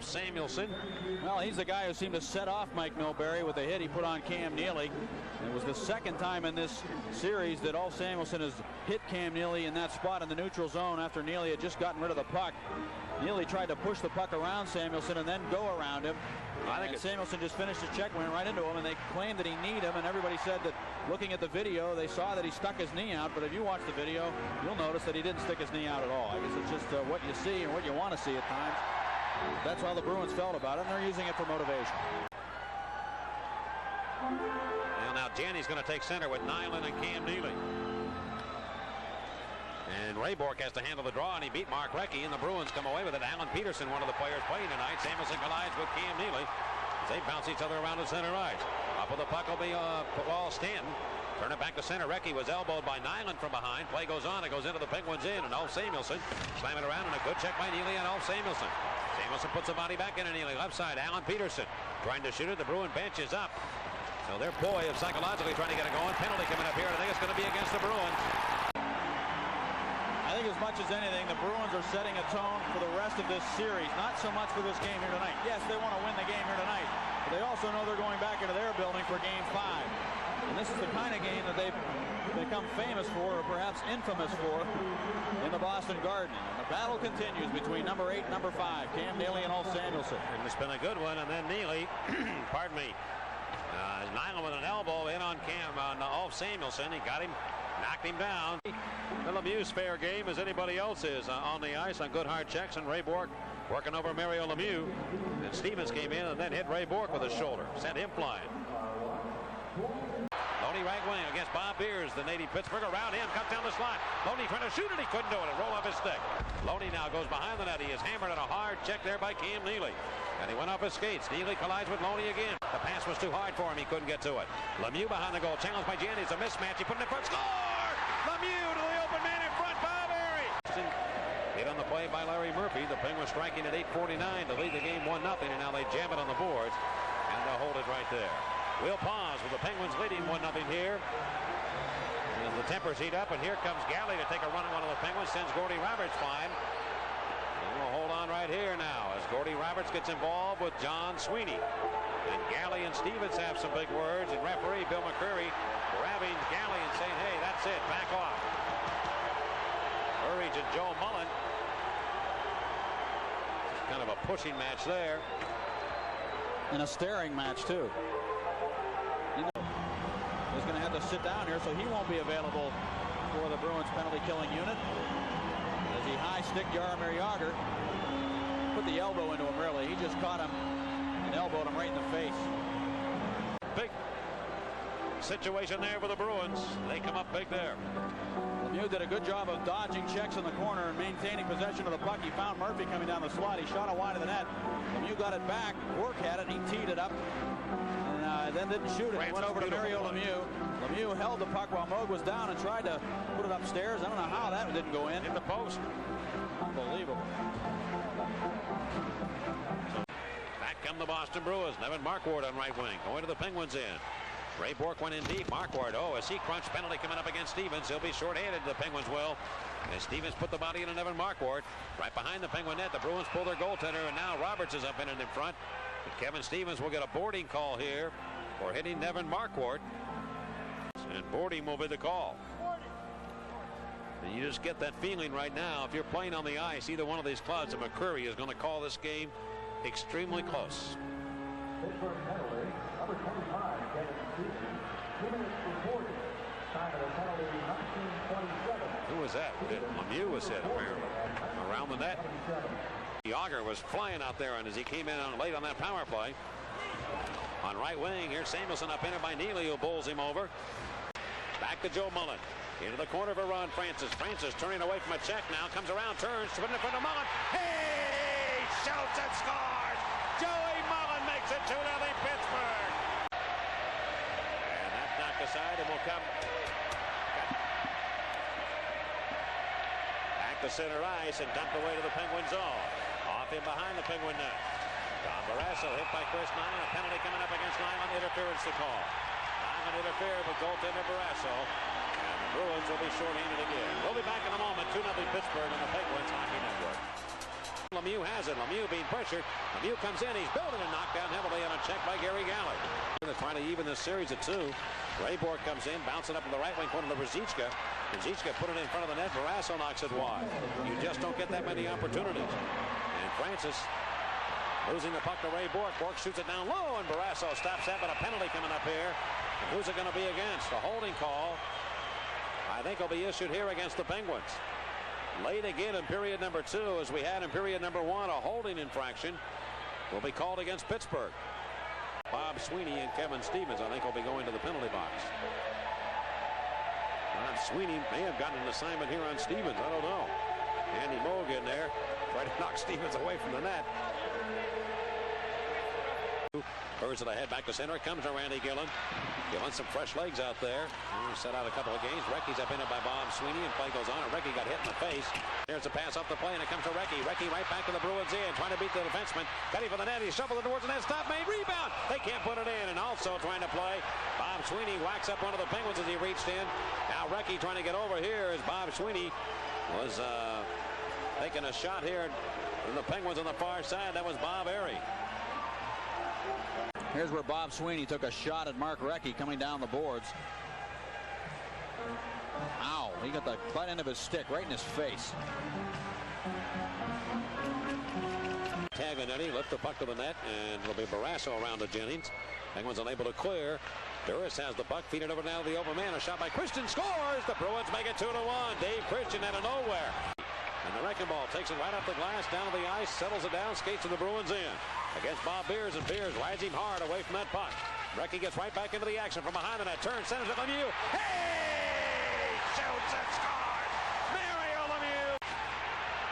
Alf Samuelson. Well, he's the guy who seemed to set off Mike Milbury with the hit he put on Cam Neely. It was the second time in this series that Alf Samuelson has hit Cam Neely in that spot in the neutral zone after Neely had just gotten rid of the puck. Neely tried to push the puck around Samuelson and then go around him. And Samuelson just finished his check, went right into him, and they claimed that he kneed him, and everybody said that looking at the video, they saw that he stuck his knee out, but if you watch the video, you'll notice that he didn't stick his knee out at all. I guess it's just what you see and what you want to see at times. That's how the Bruins felt about it, and they're using it for motivation. Well, now Janney's going to take center with Nyland and Cam Neely. And Ray Bourque has to handle the draw, and he beat Mark Recchi, and the Bruins come away with it. Alan Peterson, one of the players playing tonight. Samuelson collides with Cam Neely as they bounce each other around to center ice. Up with the puck will be Paul Stanton. Turn it back to center. Recchi was elbowed by Nyland from behind. Play goes on. It goes into the Penguins in, and Alf Samuelson slam it around, and a good check by Neely on Alf Samuelson. Samuelson puts the body back into Neely. Left side, Alan Peterson trying to shoot it. The Bruin bench is up. So they're poised psychologically trying to get it going. Penalty coming up here, and I think it's going to be against the Bruins. I think as much as anything, the Bruins are setting a tone for the rest of this series. Not so much for this game here tonight. Yes, they want to win the game here tonight, but they also know they're going back into their building for Game 5. And this is the kind of game that they've become famous for, or perhaps infamous for, in the Boston Garden. And the battle continues between number 8 and number 5, Cam Neely and Alf Samuelson. And it's been a good one, and then Neely, pardon me, Nyland with an elbow in on Alf Samuelson. He got him, knocked him down. Lemieux's fair game as anybody else is on the ice on good hard checks, and Ray Bourque working over Mario Lemieux. And Stevens came in and then hit Ray Bourque with his shoulder, sent him flying. Loney right wing against Bob Beers, the native Pittsburgh. Around him, cuts down the slot. Loney trying to shoot it, he couldn't do it. It rolled off his stick. Loney now goes behind the net. He is hammered on a hard check there by Cam Neely. And he went off his skates. Neely collides with Loney again. The pass was too hard for him. He couldn't get to it. Lemieux behind the goal. Challenged by Janney. It's a mismatch. He put it in front. Score! Lemieux to the open man in front. Bob Airy. Hit on the play by Larry Murphy. The Penguins striking at 8:49 to lead the game 1-0. And now they jam it on the boards. And they'll hold it right there. We'll pause with the Penguins leading 1-0 here. And the tempers heat up. And here comes Galley to take a run at one of the Penguins. Sends Gordy Roberts flying. We'll hold on right here now as Gordy Roberts gets involved with John Sweeney. And Galley and Stevens have some big words, and referee Bill McCreary grabbing Galley and saying, hey, that's it, back off. Burridge and Joe Mullen. Kind of a pushing match there. And a staring match, too. You know, he's going to have to sit down here, so he won't be available for the Bruins penalty-killing unit. As he high-sticked Jaromir Jagr, put the elbow into him, really. He just caught him and elbowed him right in the face. Big situation there for the Bruins. They come up big there. Lemieux did a good job of dodging checks in the corner and maintaining possession of the puck. He found Murphy coming down the slot. He shot it wide of the net. Lemieux got it back. Bourque had it. He teed it up. And then didn't shoot it. He went over to Mario Lemieux. Lemieux held the puck while Moog was down and tried to put it upstairs. I don't know how that didn't go in. In the post. Unbelievable. Back come the Boston Bruins. Nevin Marquardt on right wing. Going to the Penguins in. Ray Bourque went in deep. Marquardt, a C-crunch penalty coming up against Stevens. He'll be short-handed, the Penguins will. And Stevens put the body into Nevin Marquardt. Right behind the Penguin net, the Bruins pull their goaltender, and now Roberts is up in front. But Kevin Stevens will get a boarding call here for hitting Nevin Marquardt. And boarding will be the call. And you just get that feeling right now, if you're playing on the ice, either one of these clubs, and McCreary is going to call this game extremely close. Pittsburgh penalty, number 25, Kevin Stevens, 2 minutes for 40. Time of the penalty, 19:27. Who was that? Lemieux was hit, apparently, around the net. Jagr was flying out there, and as he came in late on that power play. On right wing, here's Samuelson up in it by Neely, who bowls him over. Back to Joe Mullen. Into the corner for Ron Francis. Francis turning away from a check now. Comes around, turns, put it in front of Mullen. Hey! Shoots and scores! Joey Mullen makes it 2-0 Pittsburgh. And that's knocked aside and will come back to center ice and dumped away to the Penguin zone. Off in behind the Penguin net. Don Barrasso hit by Chris Nyland. A penalty coming up against Nyland. Interference to call. Nyland interfered with goaltender Barrasso. And the Bruins will be shorthanded again. We'll be back in a moment. 2-0 Pittsburgh on the Penguins Hockey Network. Lemieux has it. Lemieux being pressured. Lemieux comes in. He's building and knocked down heavily on a check by Gary Galley. They're trying to even this series at 2. Rayborg comes in, bouncing up in the right wing corner to Brzezinski. Brzezinski put it in front of the net. Barrasso knocks it wide. You just don't get that many opportunities. And Francis losing the puck to Ray Bourque. Bourque shoots it down low, and Barrasso stops that, but a penalty coming up here. And who's it going to be against? A holding call, I think, will be issued here against the Penguins. Late again in period number 2, as we had in period number 1, a holding infraction will be called against Pittsburgh. Bob Sweeney and Kevin Stevens, I think, will be going to the penalty box. Bob Sweeney may have gotten an assignment here on Stevens. I don't know. Andy Moog in there, trying to knock Stevens away from the net. Birds it ahead back to center. It comes to Randy Gillen. Gillen, some fresh legs out there. He set out a couple of games. Recky's up in it by Bob Sweeney, and play goes on. And Recky got hit in the face. There's a pass up the play, and it comes to Recky. Recky right back to the Bruins in, trying to beat the defenseman. Cutting for the net. He shuffled it towards the net. Stop made. Rebound. They can't put it in. And also trying to play. Bob Sweeney whacks up one of the Penguins as he reached in. Now Recky trying to get over here as Bob Sweeney was taking a shot here. And the Penguins on the far side. That was Bob Airy. Here's where Bob Sweeney took a shot at Mark Recchi coming down the boards. Ow, he got the butt end of his stick right in his face. Taganetti lift the puck to the net, and it'll be Barrasso around to Jennings. Penguins unable to clear. Duras has the puck, feed it over now to the open man. A shot by Christian, scores! The Bruins make it 2-1. Dave Christian out of nowhere. And the wrecking ball takes it right up the glass, down to the ice, settles it down, skates to the Bruins in. Against Bob Beers, and Beers rides him hard away from that puck. Recchi gets right back into the action from behind the net. Turns, sends it to Lemieux. Hey! Shoots and scores! Mario Lemieux!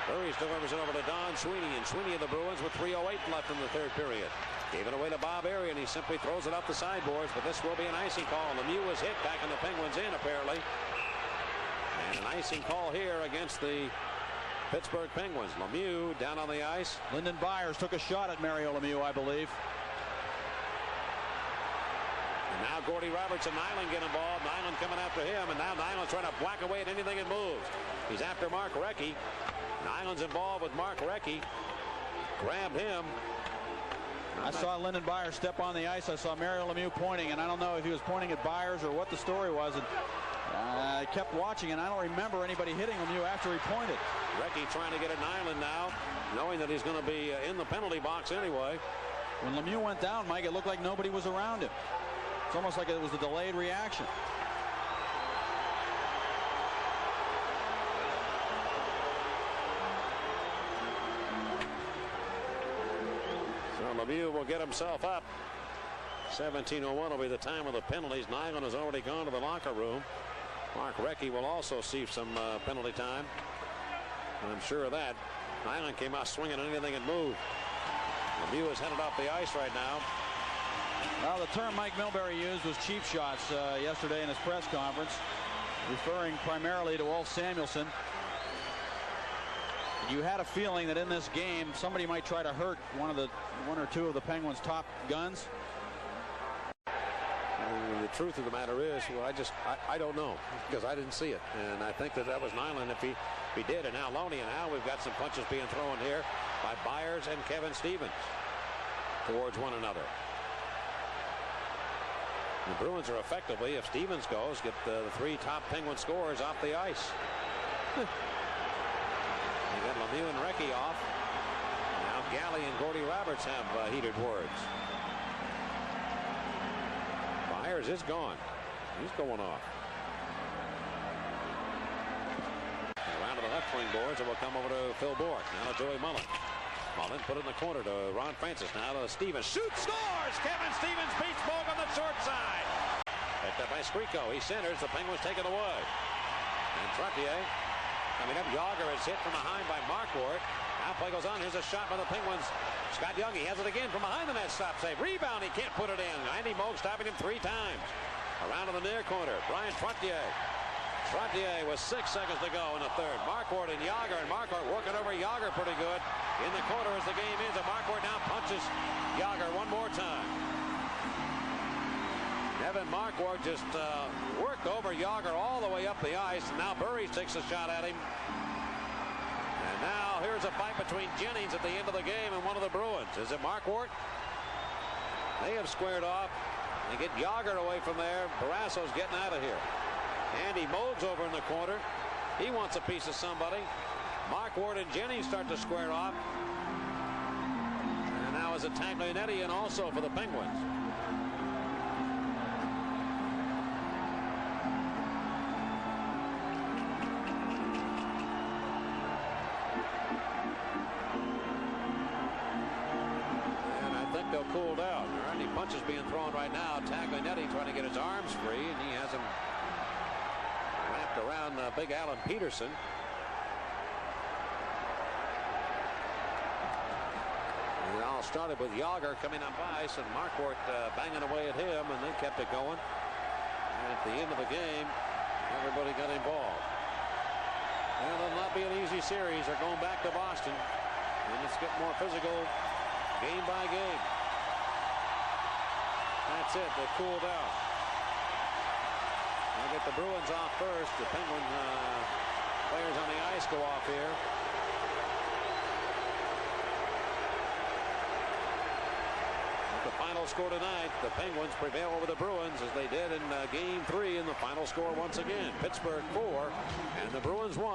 Burries delivers it over to Don Sweeney, and Sweeney of the Bruins with 3:08 left in the third period. Gave it away to Bob Airy, and he simply throws it up the sideboards, but this will be an icing call. Lemieux was hit back in the Penguins in, apparently. And an icing call here against the Pittsburgh Penguins. Lemieux down on the ice. Lyndon Byers took a shot at Mario Lemieux, I believe. And now Gordy Roberts and Nyland get involved. Nyland coming after him, and now Nyland's trying to whack away at anything that moves. He's after Mark Recchi. Nyland's involved with Mark Recchi. Grabbed him. I saw Lyndon Byers step on the ice. I saw Mario Lemieux pointing, and I don't know if he was pointing at Byers or what the story was. And I kept watching, and I don't remember anybody hitting Lemieux after he pointed. Recchi trying to get at Nyland now, knowing that he's going to be in the penalty box anyway. When Lemieux went down, Mike, it looked like nobody was around him. It's almost like it was a delayed reaction. So Lemieux will get himself up. 17:01 will be the time of the penalties. Nyland has already gone to the locker room. Mark Recchi will also see some penalty time. I'm sure of that. Nyland came out swinging at anything that moved. Lemieux is headed off the ice right now. Well, the term Mike Milbury used was cheap shots yesterday in his press conference, referring primarily to Ulf Samuelsson. You had a feeling that in this game somebody might try to hurt one or two of the Penguins' top guns. The truth of the matter is, well, I don't know, because I didn't see it, and I think that was Nyland if he did. And now Loney, and now we've got some punches being thrown here by Byers and Kevin Stevens towards one another. The Bruins are effectively, if Stevens goes, get the three top Penguin scorers off the ice. They got Lemieux and Recchi off. Now Galley and Gordy Roberts have heated words. Byers is gone. He's going off. And around to the left wing boards, it will come over to Phil Bourque. Now to Joey Mullen. Mullen put it in the corner to Ron Francis. Now to Stevens. Shoots, scores! Kevin Stevens beats Bourque on the short side. Picked up by Skriko. He centers. The Penguins take it away. And Trottier coming up. Yager is hit from behind by Marquardt. Now play goes on. Here's a shot by the Penguins. Scott Young, he has it again from behind the net. Stop save. Rebound. He can't put it in. Andy Moog stopping him 3 times. Around to the near corner. Brian Trottier. Trottier with 6 seconds to go in the third. Marquardt and Yager, and Marquardt working over Yager pretty good. In the corner as the game ends, and Marquardt now punches Yager one more time. Evan Marquardt just worked over Yager all the way up the ice, and now Burries takes a shot at him. And now here's Here's a fight between Jennings at the end of the game and one of the Bruins. Is it Marquardt? They have squared off. They get Yager away from there. Barrasso's getting out of here. Andy Moog's over in the corner. He wants a piece of somebody. Marquardt and Jennings start to square off. And now is it Taglianetti in also for the Penguins. They'll cool down. There aren't any punches being thrown right now. Taglianetti trying to get his arms free, and he has him wrapped around big Alan Peterson. It all started with Yager coming up ice and Marquardt banging away at him, and they kept it going. And at the end of the game, everybody got involved. And it'll not be an easy series. They're going back to Boston, and it's getting more physical game by game. That's it. They cool down. They'll get the Bruins off first. The Penguin players on the ice go off here. The final score tonight, the Penguins prevail over the Bruins as they did in Game 3 in the final score once again. Pittsburgh 4 and the Bruins 1.